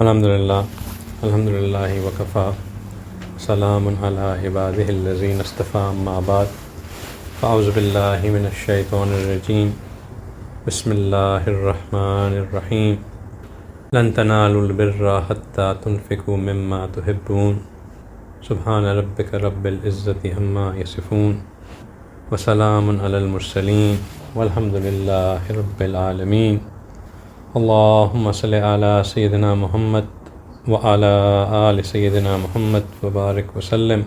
الحمدللہ وکفا سلام علی عبادہ الذین اصطفیٰ اما بعد فاعوذ باللہ من الشیطان الرجیم بسم اللہ الرحمن الرحیم لن تنالوا البر حتی تنفقوا مما تحبون سبحان ربک رب العزت عما یصفون وسلام علی المرسلین والحمد للہ رب العالمین اللہم صلی علی سیدنا محمد وعلی آل سیدنا محمد وبارک وسلم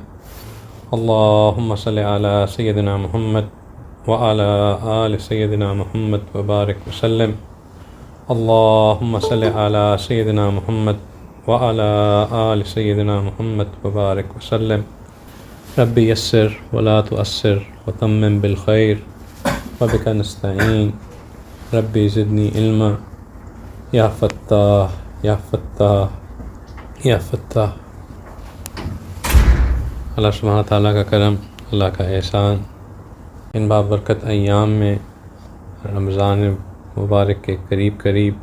اللہم صلی علی سیدنا محمد وعلی آل سیدنا محمد وبارک وسلم اللہم صلی علی سیدنا محمد وعلی آل سیدنا محمد وبارک وسلم رب یسر ولا تعسر وتمم بالخیر وبک نستعین رب زدنی علما یا فتاح یا فتاح یا فتاح۔ اللہ سبحانہ تعالیٰ کا کرم، اللہ کا احسان، ان بابرکت ایام میں رمضان مبارک کے قریب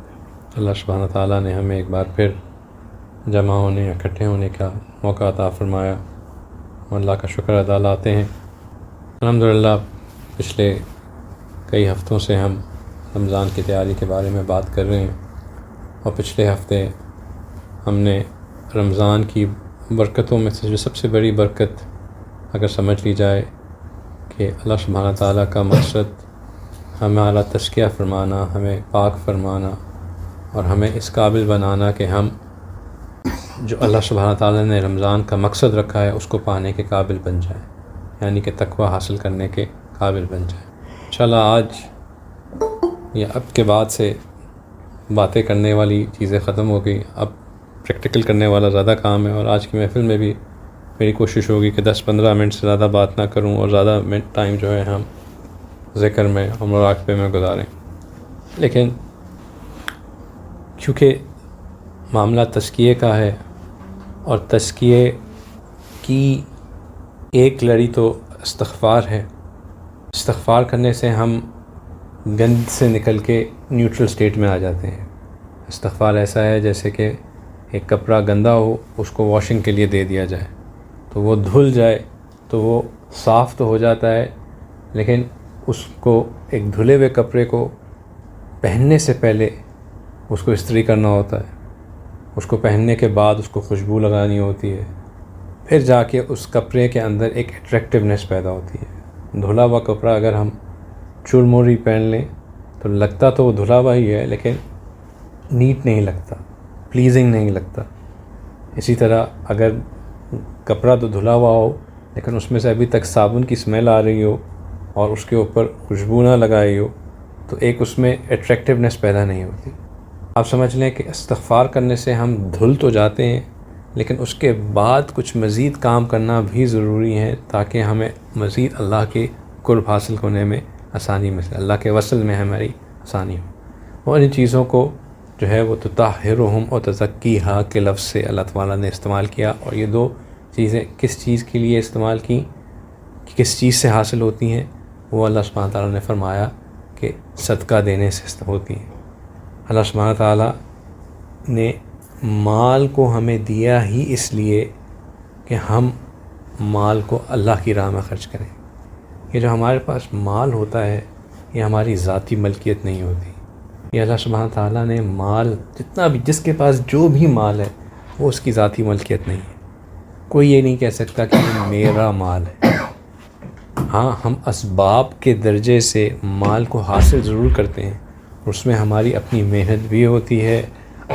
اللہ سبحانہ تعالیٰ نے ہمیں ایک بار پھر جمع ہونے، اکٹھے ہونے کا موقع عطا فرمایا، اللہ کا شکر ادا لاتے ہیں۔ الحمدللہ پچھلے کئی ہفتوں سے ہم رمضان کی تیاری کے بارے میں بات کر رہے ہیں، اور پچھلے ہفتے ہم نے رمضان کی برکتوں میں سے جو سب سے بڑی برکت اگر سمجھ لی جائے کہ اللہ سبحانہ تعالیٰ کا مقصد ہمارا تزکیہ فرمانا، ہمیں پاک فرمانا اور ہمیں اس قابل بنانا کہ ہم جو اللہ سبحانہ تعالیٰ نے رمضان کا مقصد رکھا ہے اس کو پانے کے قابل بن جائیں، یعنی کہ تقوی حاصل کرنے کے قابل بن جائیں۔ انشاءاللہ آج یا اب کے بعد سے باتیں کرنے والی چیزیں ختم ہو گئی، اب پریکٹیکل کرنے والا زیادہ کام ہے، اور آج کی محفل میں بھی میری کوشش ہوگی کہ 10-15 منٹ سے زیادہ بات نہ کروں اور زیادہ ٹائم جو ہے ہم ذکر میں اور مراقبے میں گزاریں۔ لیکن چونکہ معاملہ تزکیے کا ہے، اور تزکیے کی ایک لڑی تو استغفار ہے، استغفار کرنے سے ہم گند سے نکل کے نیوٹرل سٹیٹ میں آ جاتے ہیں۔ استغفار ایسا ہے جیسے کہ ایک کپڑا گندا ہو، اس کو واشنگ کے لیے دے دیا جائے تو وہ دھل جائے تو وہ صاف تو ہو جاتا ہے، لیکن اس کو ایک دھلے ہوئے کپڑے کو پہننے سے پہلے اس کو استری کرنا ہوتا ہے، اس کو پہننے کے بعد اس کو خوشبو لگانی ہوتی ہے، پھر جا کے اس کپڑے کے اندر ایک اٹریکٹیونیس پیدا ہوتی ہے۔ دھلا ہوا کپڑا اگر ہم چرموری پہن لیں تو لگتا تو وہ دھلا ہوا ہی ہے، لیکن نیٹ نہیں لگتا، پلیزنگ نہیں لگتا۔ اسی طرح اگر کپڑا تو دھلا ہوا ہو لیکن اس میں سے ابھی تک صابن کی اسمیل آ رہی ہو اور اس کے اوپر خوشبو نہ لگائی ہو تو ایک اس میں اٹریکٹیونیس پیدا نہیں ہوتی۔ آپ سمجھ لیں کہ استغفار کرنے سے ہم دھل تو جاتے ہیں، لیکن اس کے بعد کچھ مزید کام کرنا بھی ضروری ہے تاکہ ہمیں مزید اللہ کے قرب حاصل ہونے میں آسانی ملے، اللہ کے وصل میں ہماری آسانی ہو۔ اور ان چیزوں کو جو ہے وہ تطہرہم و تزکیہا کے لفظ سے اللہ تعالیٰ نے استعمال کیا، اور یہ دو چیزیں کس چیز کے لیے استعمال کی، کس چیز سے حاصل ہوتی ہیں، وہ اللہ سبحانہ تعالیٰ نے فرمایا کہ صدقہ دینے سے ہوتی ہیں۔ اللہ سبحانہ تعالیٰ نے مال کو ہمیں دیا ہی اس لیے کہ ہم مال کو اللہ کی راہ میں خرچ کریں۔ یہ جو ہمارے پاس مال ہوتا ہے یہ ہماری ذاتی ملکیت نہیں ہوتی، یہ اللہ سبحانہ تعالیٰ نے مال جتنا بھی، جس کے پاس جو بھی مال ہے وہ اس کی ذاتی ملکیت نہیں ہے۔ کوئی یہ نہیں کہہ سکتا کہ یہ میرا مال ہے۔ ہاں، ہم اسباب کے درجے سے مال کو حاصل ضرور کرتے ہیں، اس میں ہماری اپنی محنت بھی ہوتی ہے،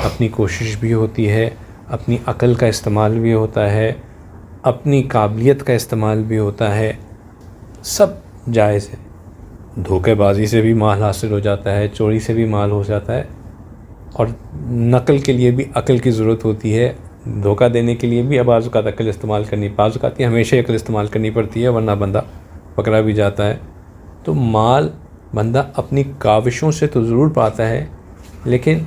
اپنی کوشش بھی ہوتی ہے، اپنی عقل کا استعمال بھی ہوتا ہے، اپنی قابلیت کا استعمال بھی ہوتا ہے، سب جائز ہے۔ دھوکے بازی سے بھی مال حاصل ہو جاتا ہے، چوری سے بھی مال ہو جاتا ہے، اور نقل کے لیے بھی عقل کی ضرورت ہوتی ہے، دھوکہ دینے کے لیے بھی بعض اوقات عقل استعمال کرنی، بعض اوقات ہمیشہ عقل استعمال کرنی پڑتی ہے ورنہ بندہ پکڑا بھی جاتا ہے۔ تو مال بندہ اپنی کاوشوں سے تو ضرور پاتا ہے، لیکن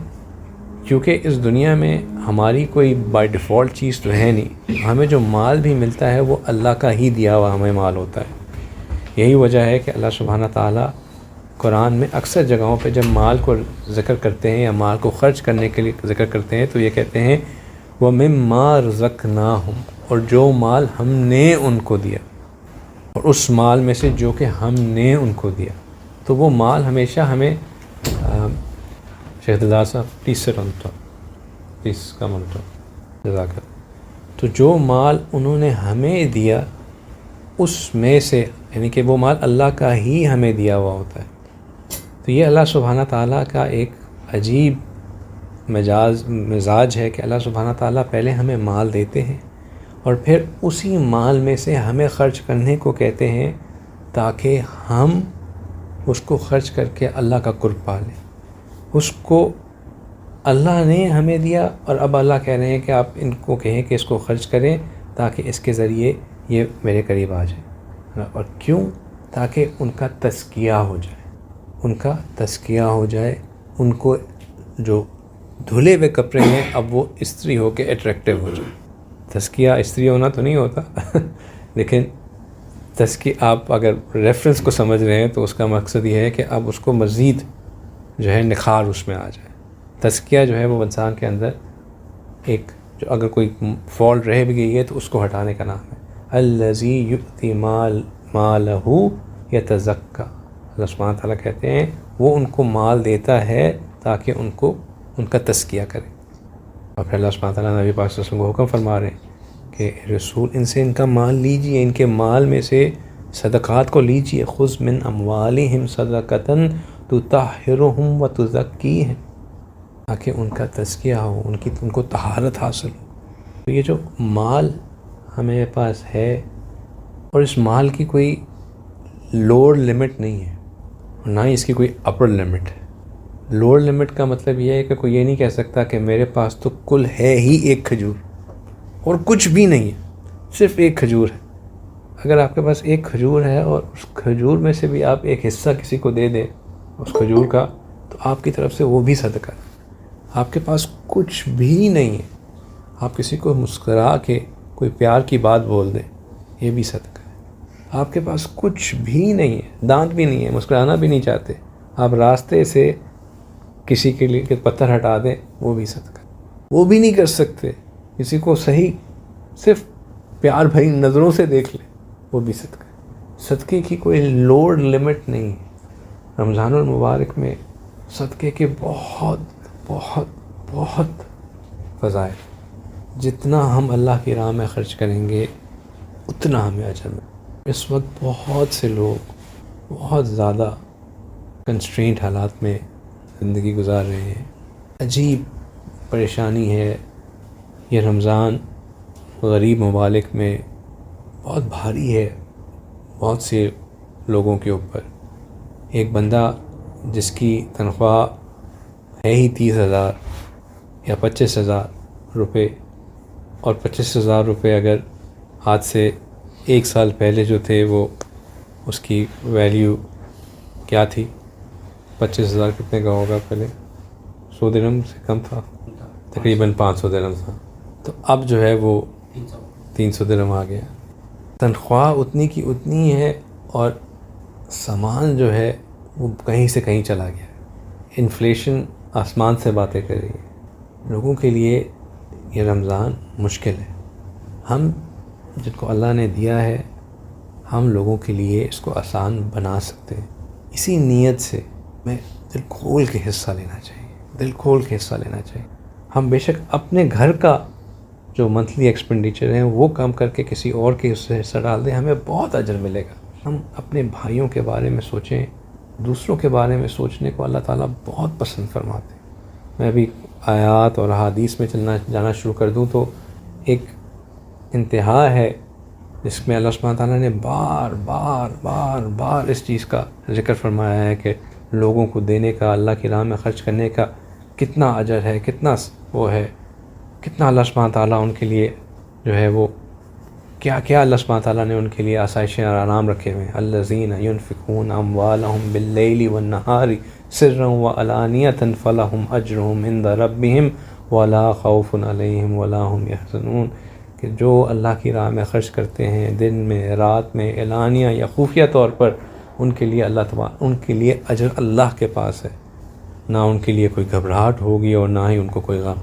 کیونکہ اس دنیا میں ہماری کوئی بائی ڈیفالٹ چیز تو ہے نہیں، ہمیں جو مال بھی ملتا ہے وہ اللہ کا ہی دیا ہوا ہمیں مال ہوتا ہے۔ یہی وجہ ہے کہ اللہ سبحانہ تعالیٰ قرآن میں اکثر جگہوں پہ جب مال کو ذکر کرتے ہیں یا مال کو خرچ کرنے کے لیے ذکر کرتے ہیں تو یہ کہتے ہیں وَمِمَّا رَزَقْنَاهُمْ، اور جو مال ہم نے ان کو دیا، اور اس مال میں سے جو کہ ہم نے ان کو دیا. تو وہ مال ہمیشہ ہمیں شیخ دلدار صاحب پلیز سٹ on top, please come on top, جزاک اللہ. تو جو مال انہوں نے ہمیں دیا اس میں سے، یعنی کہ وہ مال اللہ کا ہی ہمیں دیا ہوا ہوتا ہے. تو یہ اللہ سبحانہ تعالیٰ کا ایک عجیب مزاج ہے کہ اللہ سبحانہ تعالیٰ پہلے ہمیں مال دیتے ہیں اور پھر اسی مال میں سے ہمیں خرچ کرنے کو کہتے ہیں تاکہ ہم اس کو خرچ کر کے اللہ کا قرب پا لیں. اس کو اللہ نے ہمیں دیا اور اب اللہ کہہ رہے ہیں کہ آپ ان کو کہیں کہ اس کو خرچ کریں تاکہ اس کے ذریعے یہ میرے قریب آ جائیں. اور کیوں؟ تاکہ ان کا تزکیہ ہو جائے، ان کا تزکیہ ہو جائے، ان کو جو دھلے ہوئے کپڑے ہیں اب وہ استری ہو کے اٹریکٹیو ہو جائے. تزکیہ استری ہونا تو نہیں ہوتا لیکن تزکیہ آپ اگر ریفرنس کو سمجھ رہے ہیں تو اس کا مقصد یہ ہے کہ اب اس کو مزید جو ہے نکھار اس میں آ جائے. تزکیہ جو ہے وہ انسان کے اندر ایک جو اگر کوئی فالٹ رہ بھی گئی ہے تو اس کو ہٹانے کا نام ہے. الذی یؤتی مالہ یتزکی، اللہ سبحانہ تعالیٰ کہتے ہیں وہ ان کو مال دیتا ہے تاکہ ان کا تزکیہ کرے. اور پھر اللہ سبحانہ تعالیٰ نبی پاک صلی اللہ علیہ وسلم کو حکم فرما رہے ہیں کہ رسول ان سے ان کا مال لیجئے، ان کے مال میں سے صدقات کو لیجئے. خذ من اموالہم صدقۃ تطہرہم وتزکیہم، تاکہ ان کا تزکیہ ہو، ان کو طہارت حاصل ہو. تو یہ جو مال ہمیں پاس ہے اور اس مال کی کوئی لوور لمٹ نہیں ہے اور نہ ہی اس کی کوئی اپر لمٹ ہے. لوور لمٹ کا مطلب یہ ہے کہ کوئی یہ نہیں کہہ سکتا کہ میرے پاس تو کل ہے ہی ایک کھجور اور کچھ بھی نہیں ہے، صرف ایک کھجور ہے. اگر آپ کے پاس ایک کھجور ہے اور اس کھجور میں سے بھی آپ ایک حصہ کسی کو دے دیں اس کھجور کا، تو آپ کی طرف سے وہ بھی صدقہ ہے. آپ کے پاس کچھ بھی نہیں ہے، آپ کسی کو مسکرا کے کوئی پیار کی بات بول دیں، یہ بھی صدقہ ہے. آپ کے پاس کچھ بھی نہیں ہے، دانت بھی نہیں ہے، مسکرانا بھی نہیں چاہتے، آپ راستے سے کسی کے لیے پتھر ہٹا دیں، وہ بھی صدقہ ہے. وہ بھی نہیں کر سکتے، کسی کو صحیح صرف پیار بھری نظروں سے دیکھ لیں، وہ بھی صدقہ ہے. صدقے کی کوئی لوور لمٹ نہیں ہے. رمضان المبارک میں صدقے کے بہت بہت بہت فضائل، جتنا ہم اللہ کی راہ میں خرچ کریں گے اتنا ہمیں اجر ملے. اس وقت بہت سے لوگ بہت زیادہ کنسٹرینٹ حالات میں زندگی گزار رہے ہیں. عجیب پریشانی ہے. یہ رمضان غریب ممالک میں بہت بھاری ہے بہت سے لوگوں کے اوپر. ایک بندہ جس کی تنخواہ ہے ہی 30,000 یا 25,000 روپے، اور 25,000 روپے اگر آج سے 1 سال پہلے جو تھے وہ اس کی ویلیو کیا تھی؟ 25,000 کتنے کا ہوگا پہلے؟ 100 درہم سے کم تھا، تقریباً 500 درہم تھا. تو اب جو ہے وہ 300 درہم آ گیا. تنخواہ اتنی کی اتنی ہے اور سامان جو ہے وہ کہیں سے کہیں چلا گیا. انفلیشن آسمان سے باتیں کر رہی ہے. لوگوں کے لیے یہ رمضان مشکل ہے. ہم جن کو اللہ نے دیا ہے ہم لوگوں کے لیے اس کو آسان بنا سکتے ہیں. اسی نیت سے میں دل کھول کے حصہ لینا چاہیے، دل کھول کے حصہ لینا چاہیے. ہم بے شک اپنے گھر کا جو منتھلی ایکسپینڈیچر ہیں وہ کم کر کے کسی اور کے حصہ ڈال دیں، ہمیں بہت اجر ملے گا. ہم اپنے بھائیوں کے بارے میں سوچیں، دوسروں کے بارے میں سوچنے کو اللہ تعالیٰ بہت پسند فرماتے ہیں. میں ابھی آیات اور احادیث میں جانا شروع کر دوں تو ایک انتہا ہے جس میں اللہ سبحانہ تعالیٰ نے بار بار بار بار اس چیز کا ذکر فرمایا ہے کہ لوگوں کو دینے کا، اللہ کی راہ میں خرچ کرنے کا کتنا اجر ہے، کتنا وہ ہے، کتنا اللہ سبحانہ تعالیٰ ان کے لیے جو ہے وہ کیا کیا اللہ سبحانہ تعالیٰ نے ان کے لیے آسائشیں اور آرام رکھے ہوئے ہیں. الذین ینفقون اموالہم باللیل والنہار سرا وعلانیۃ فلہم اجرہم عند ربہم ولا خوف علیہم ولا ہم یحزنون. کہ جو اللہ کی راہ میں خرچ کرتے ہیں دن میں، رات میں، اعلانیہ یا خفیہ طور پر، ان کے لیے ان کے لیے اجر اللہ کے پاس ہے، نہ ان کے لیے کوئی گھبراہٹ ہوگی اور نہ ہی ان کو کوئی غم۔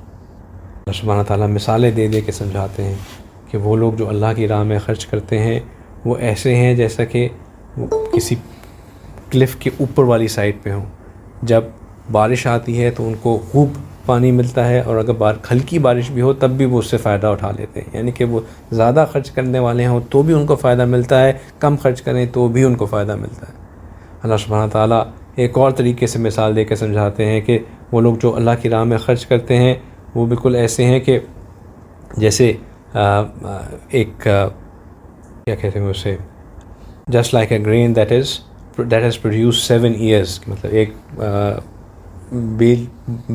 اللہ سبحانہ تعالیٰ مثالیں دے دے کے سمجھاتے ہیں کہ وہ لوگ جو اللہ کی راہ میں خرچ کرتے ہیں وہ ایسے ہیں جیسا کہ وہ کسی کلف کے اوپر والی سائڈ پہ ہوں، جب بارش آتی ہے تو ان کو خوب پانی ملتا ہے، اور اگر ہلکی بارش بھی ہو تب بھی وہ اس سے فائدہ اٹھا لیتے ہیں، یعنی کہ وہ زیادہ خرچ کرنے والے ہوں تو بھی ان کو فائدہ ملتا ہے، کم خرچ کریں تو بھی ان کو فائدہ ملتا ہے۔ اللہ سبحانہ تعالیٰ ایک اور طریقے سے مثال دے کے سمجھاتے ہیں کہ وہ لوگ جو اللہ کی راہ میں خرچ کرتے ہیں وہ بالکل ایسے ہیں کہ جیسے ایک کیا کہتے ہیں اسے، just like a green that has produce 7 years, مطلب ایک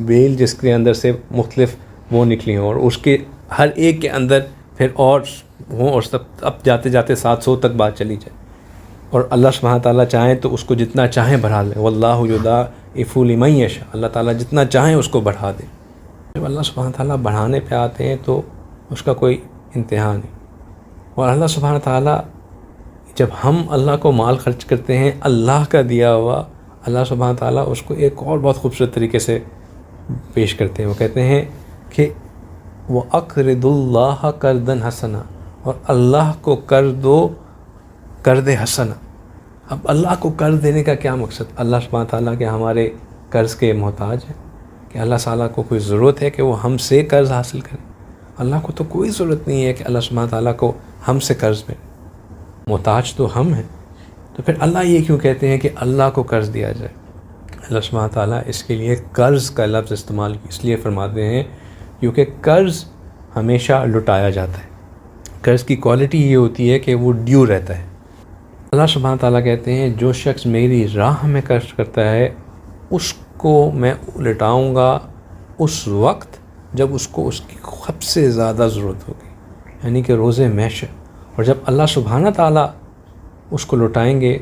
بیل جس کے اندر سے مختلف وہ نکلی ہوں اور اس کے ہر ایک کے اندر پھر اور ہوں، اور سب اب جاتے جاتے 700 تک بات چلی جائے، اور اللہ سبحانہ تعالیٰ چاہیں تو اس کو جتنا چاہیں بڑھا لیں، واللہ یضاعف لمن یشاء، اللہ تعالیٰ جتنا چاہیں اس کو بڑھا دیں۔ جب اللہ سبحانہ تعالیٰ بڑھانے پہ آتے ہیں تو اس کا کوئی انتہا نہیں، اور اللہ سبحانہ تعالیٰ جب ہم اللہ کو مال خرچ کرتے ہیں اللہ کا دیا ہوا، اللہ سبحانہ تعالیٰ اس کو ایک اور بہت خوبصورت طریقے سے پیش کرتے ہیں۔ وہ کہتے ہیں کہ وَأَقْرِضُوا اللَّهَ قَرْضًا حَسَنًا، اور اللہ کو قرض دو قرض حسنا۔ اب اللہ کو قرض دینے کا کیا مقصد؟ اللہ سبحانہ تعالیٰ کے ہمارے قرض کے محتاج ہیں کہ اللہ تعالیٰ کو کوئی ضرورت ہے کہ وہ ہم سے قرض حاصل کریں؟ اللہ کو تو کوئی ضرورت نہیں ہے کہ اللہ سبحانہ تعالیٰ کو ہم سے قرض ملے، محتاج تو ہم ہیں۔ تو پھر اللہ یہ کیوں کہتے ہیں کہ اللہ کو قرض دیا جائے؟ اللہ سبحانہ تعالیٰ اس کے لیے قرض کا لفظ استعمال اس لیے فرماتے ہیں کیونکہ قرض ہمیشہ لٹایا جاتا ہے۔ قرض کی کوالٹی یہ ہوتی ہے کہ وہ ڈیو رہتا ہے۔ اللہ سبحانہ تعالیٰ کہتے ہیں جو شخص میری راہ میں قرض کرتا ہے اس کو میں لٹاؤں گا اس وقت جب اس کو اس کی سب سے زیادہ ضرورت ہوگی، یعنی کہ روز محشر۔ اور جب اللہ سبحانہ تعالیٰ اس کو لٹائیں گے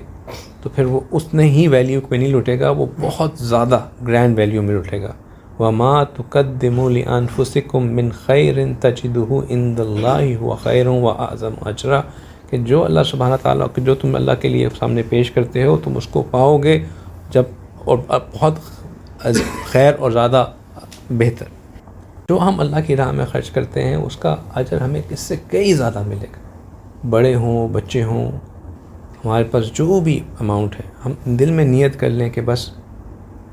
تو پھر وہ اتنے ہی ویلیو میں نہیں لٹے گا، وہ بہت زیادہ گرینڈ ویلیو میں لٹے گا۔ وَمَا تُقَدِّمُوا لِأَنفُسِكُم مِّن خَيْرٍ تَجِدُوهُ عِندَ اللَّهِ هُوَ خَيْرٌ وَأَعْظَمُ أَجْرًا، کہ جو اللہ سبحانہ تعالیٰ جو تم اللہ کے لیے سامنے پیش کرتے ہو تم اس کو پاؤ گے جب، اور بہت خیر اور زیادہ بہتر۔ جو ہم اللہ کی راہ میں خرچ کرتے ہیں اس کا اجر ہمیں اس سے کئی زیادہ ملے گا، بڑے ہوں بچے ہوں، ہمارے پاس جو بھی اماؤنٹ ہے ہم دل میں نیت کر لیں کہ بس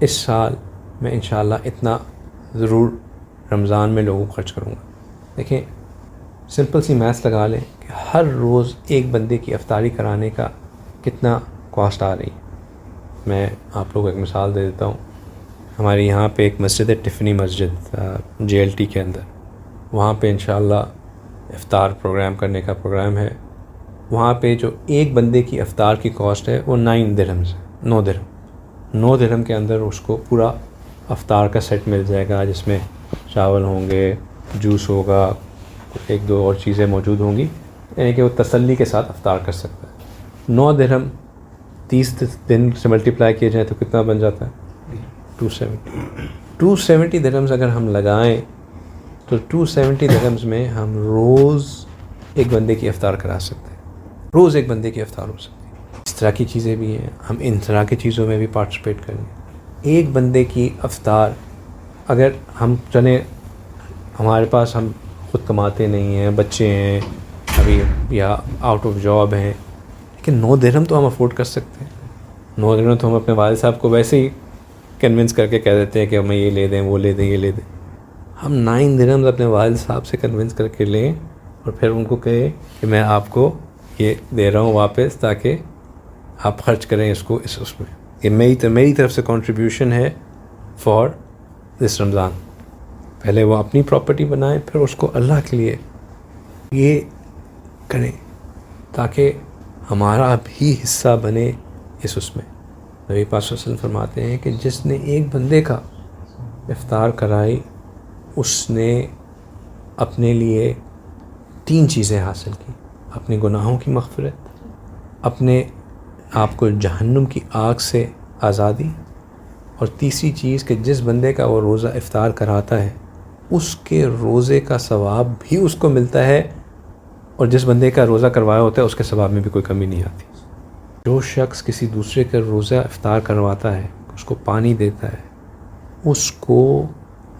اس سال میں انشاءاللہ اتنا ضرور رمضان میں لوگوں کو خرچ کروں گا۔ دیکھیں سمپل سی میتھس لگا لیں کہ ہر روز ایک بندے کی افطاری کرانے کا کتنا کاسٹ آ رہی ہے۔ میں آپ لوگوں کو ایک مثال دے دیتا ہوں۔ ہمارے یہاں پہ ایک مسجد ہے ٹفنی مسجد JLT کے اندر، وہاں پہ انشاءاللہ افطار پروگرام کرنے کا پروگرام ہے۔ وہاں پہ جو ایک بندے کی افطار کی کاسٹ ہے وہ 9 درہمز ہے، 9 درہم۔ 9 درہم کے اندر اس کو پورا افطار کا سیٹ مل جائے گا جس میں چاول ہوں گے، جوس ہوگا، ایک دو اور چیزیں موجود ہوں گی، یعنی کہ وہ تسلی کے ساتھ افطار کر سکتا ہے۔ 9 درہم 30 دن سے ملٹیپلائی کیے جائیں تو کتنا بن جاتا ہے؟ 270 درہمز اگر ہم لگائیں تو 270 درہمز میں ہم روز ایک بندے کی افطار کرا سکتے ہیں، روز ایک بندے کی افطار ہو سکتی ہے۔ اس طرح کی چیزیں بھی ہیں، ہم ان طرح کی چیزوں میں بھی پارٹیسپیٹ کریں۔ ایک بندے کی افطار اگر ہم چلیں، ہمارے پاس ہم خود کماتے نہیں ہیں، بچے ہیں ابھی یا آؤٹ آف جاب ہیں، لیکن 9 درہم تو ہم افورڈ کر سکتے ہیں۔ 9 درہم تو ہم اپنے والد صاحب کو ویسے ہی کنونس کر کے کہہ دیتے ہیں کہ ہمیں یہ لے دیں، وہ لے دیں، یہ لے دیں۔ ہم 9 درہم اپنے والد صاحب سے کنونس کر کے لیں اور پھر ان کو کہیں کہ میں آپ کو یہ دے رہا ہوں واپس تاکہ آپ خرچ کریں اس کو اس میں، یہ میری طرف سے کنٹریبیوشن ہے فار دس رمضان۔ پہلے وہ اپنی پراپرٹی بنائیں پھر اس کو اللہ کے لیے یہ کریں تاکہ ہمارا بھی حصہ بنے اس میں۔ نبی پاک صلی اللہ علیہ وسلم فرماتے ہیں کہ جس نے ایک بندے کا افطار کرائی اس نے اپنے لیے 3 چیزیں حاصل کی: اپنے گناہوں کی مغفرت، اپنے آپ کو جہنم کی آگ سے آزادی، اور تیسری چیز کہ جس بندے کا وہ روزہ افطار کراتا ہے اس کے روزے کا ثواب بھی اس کو ملتا ہے، اور جس بندے کا روزہ کروایا ہوتا ہے اس کے ثواب میں بھی کوئی کمی نہیں آتی۔ جو شخص کسی دوسرے کا روزہ افطار کرواتا ہے، اس کو پانی دیتا ہے، اس کو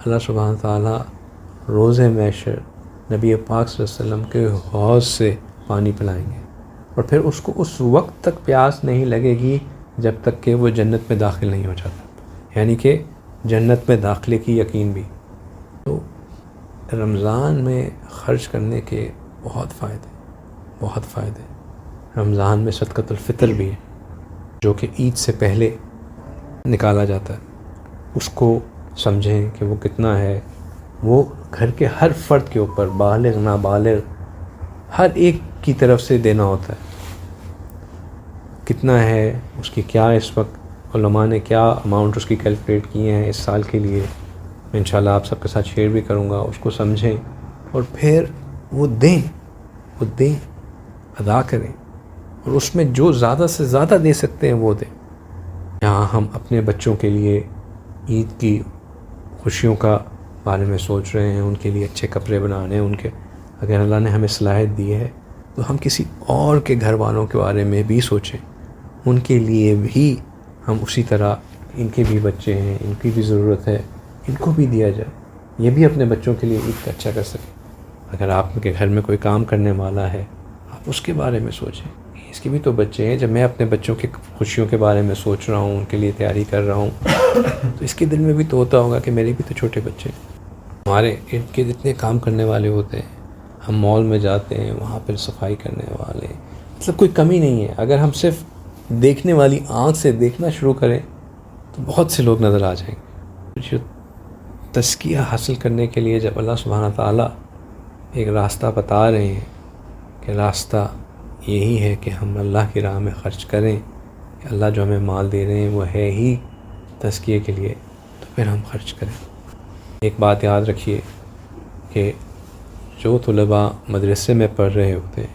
اللہ سبحانہ تعالیٰ روز محشر نبی پاک صلی اللہ علیہ وسلم کے حوض سے پانی پلائیں گے، اور پھر اس کو اس وقت تک پیاس نہیں لگے گی جب تک کہ وہ جنت میں داخل نہیں ہو جاتا، یعنی کہ جنت میں داخلے کی یقین بھی۔ تو رمضان میں خرچ کرنے کے بہت فائدے۔ رمضان میں صدقۃ الفطر بھی ہے، جو کہ عید سے پہلے نکالا جاتا ہے۔ اس کو سمجھیں کہ وہ کتنا ہے، وہ گھر کے ہر فرد کے اوپر، بالغ نابالغ ہر ایک کی طرف سے دینا ہوتا ہے۔ کتنا ہے، اس کی کیا اس وقت علماء نے کیا اماؤنٹ اس کی کیلکولیٹ کیے ہیں اس سال کے لیے، میں انشاءاللہ آپ سب کے ساتھ شیئر بھی کروں گا۔ اس کو سمجھیں اور پھر وہ دیں، ادا کریں، اور اس میں جو زیادہ سے زیادہ دے سکتے ہیں وہ دیں۔ یہاں ہم اپنے بچوں کے لیے عید کی خوشیوں کا بارے میں سوچ رہے ہیں، ان کے لیے اچھے کپڑے بنانے ہیں، ان کے اگر اللہ نے ہمیں صلاحیت دی ہے تو ہم کسی اور کے گھر والوں کے بارے میں بھی سوچیں، ان کے لیے بھی ہم اسی طرح، ان کے بھی بچے ہیں، ان کی بھی ضرورت ہے، ان کو بھی دیا جائے، یہ بھی اپنے بچوں کے لیے عید کا اچھا کر سکیں۔ اگر آپ کے گھر میں کوئی کام کرنے والا ہے، آپ اس کے بارے میں سوچیں، اس کے بھی تو بچے ہیں۔ جب میں اپنے بچوں کی خوشیوں کے بارے میں سوچ رہا ہوں، ان کے لیے تیاری کر رہا ہوں، تو اس کے دل میں بھی تو ہوتا ہوگا کہ میرے بھی تو چھوٹے بچے ہیں۔ ہمارے ارد گرد اتنے کام کرنے والے ہوتے ہیں، ہم مال میں جاتے ہیں، وہاں پہ صفائی کرنے والے، مطلب کوئی کمی نہیں ہے۔ اگر ہم صرف دیکھنے والی آنکھ سے دیکھنا شروع کریں تو بہت سے لوگ نظر آ جائیں گے۔ جو تزکیہ حاصل کرنے کے لیے جب اللہ سبحانہ تعالیٰ ایک راستہ بتا رہے ہیں کہ راستہ یہی ہے کہ ہم اللہ کی راہ میں خرچ کریں، کہ اللہ جو ہمیں مال دے رہے ہیں وہ ہے ہی تزکیے کے لیے، تو پھر ہم خرچ کریں۔ ایک بات یاد رکھیے کہ جو طلباء مدرسے میں پڑھ رہے ہوتے ہیں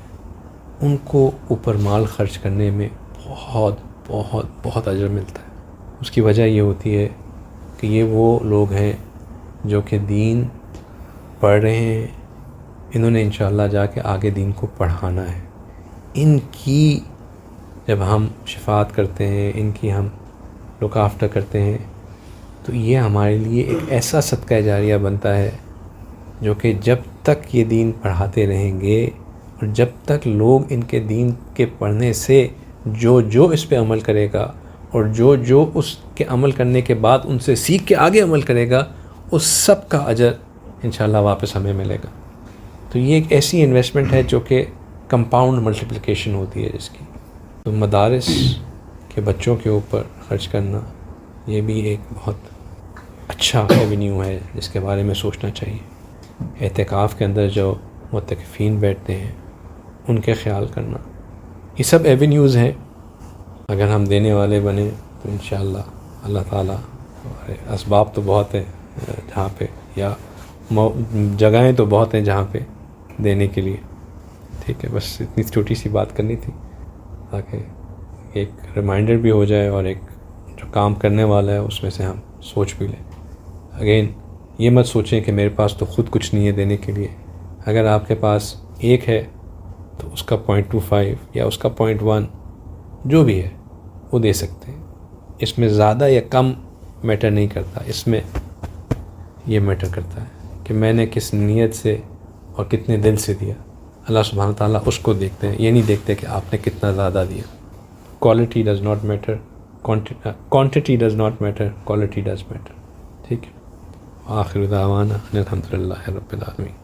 ان کو اوپر مال خرچ کرنے میں بہت اجر ملتا ہے۔ اس کی وجہ یہ ہوتی ہے کہ یہ وہ لوگ ہیں جو کہ دین پڑھ رہے ہیں، انہوں نے انشاءاللہ جا کے آگے دین کو پڑھانا ہے۔ ان کی جب ہم شفاعت کرتے ہیں، ان کی ہم لک آفٹر کرتے ہیں، تو یہ ہمارے لیے ایک ایسا صدقہ جاریہ بنتا ہے جو کہ جب تک یہ دین پڑھاتے رہیں گے اور جب تک لوگ ان کے دین کے پڑھنے سے جو اس پہ عمل کرے گا اور جو اس کے عمل کرنے کے بعد ان سے سیکھ کے آگے عمل کرے گا، اس سب کا اجر انشاءاللہ واپس ہمیں ملے گا۔ تو یہ ایک ایسی انویسٹمنٹ ہے جو کہ کمپاؤنڈ ملٹیپلیکیشن ہوتی ہے جس کی۔ تو مدارس کے بچوں کے اوپر خرچ کرنا یہ بھی ایک بہت اچھا ایونیو ہے جس کے بارے میں سوچنا چاہیے۔ اعتکاف کے اندر جو معتکفین بیٹھتے ہیں ان کے خیال کرنا، یہ سب ایونیوز ہیں۔ اگر ہم دینے والے بنیں تو انشاءاللہ اللہ تعالیٰ، اسباب تو بہت ہیں جہاں پہ، یا جگہیں تو بہت ہیں جہاں پہ دینے کے لیے۔ ٹھیک ہے، بس اتنی چھوٹی سی بات کرنی تھی تاکہ ایک ریمائنڈر بھی ہو جائے اور ایک جو کام کرنے والا ہے اس میں سے ہم سوچ بھی لیں۔ اگین یہ مت سوچیں کہ میرے پاس تو خود کچھ نہیں ہے دینے کے لیے۔ اگر آپ کے پاس ایک ہے تو اس کا 0.25 یا اس کا 0.1 جو بھی ہے وہ دے سکتے ہیں۔ اس میں زیادہ یا کم میٹر نہیں کرتا، اس میں یہ میٹر کرتا ہے کہ میں نے کس نیت سے اور کتنے دل سے دیا۔ اللہ سبحانہ تعالیٰ اس کو دیکھتے ہیں، یہ نہیں دیکھتے کہ آپ نے کتنا زیادہ دیا۔ Quality does not matter, quantity does not matter, quality does matter. ٹھیک ہے، آخر دعوانا الحمدللہ رب العالمین۔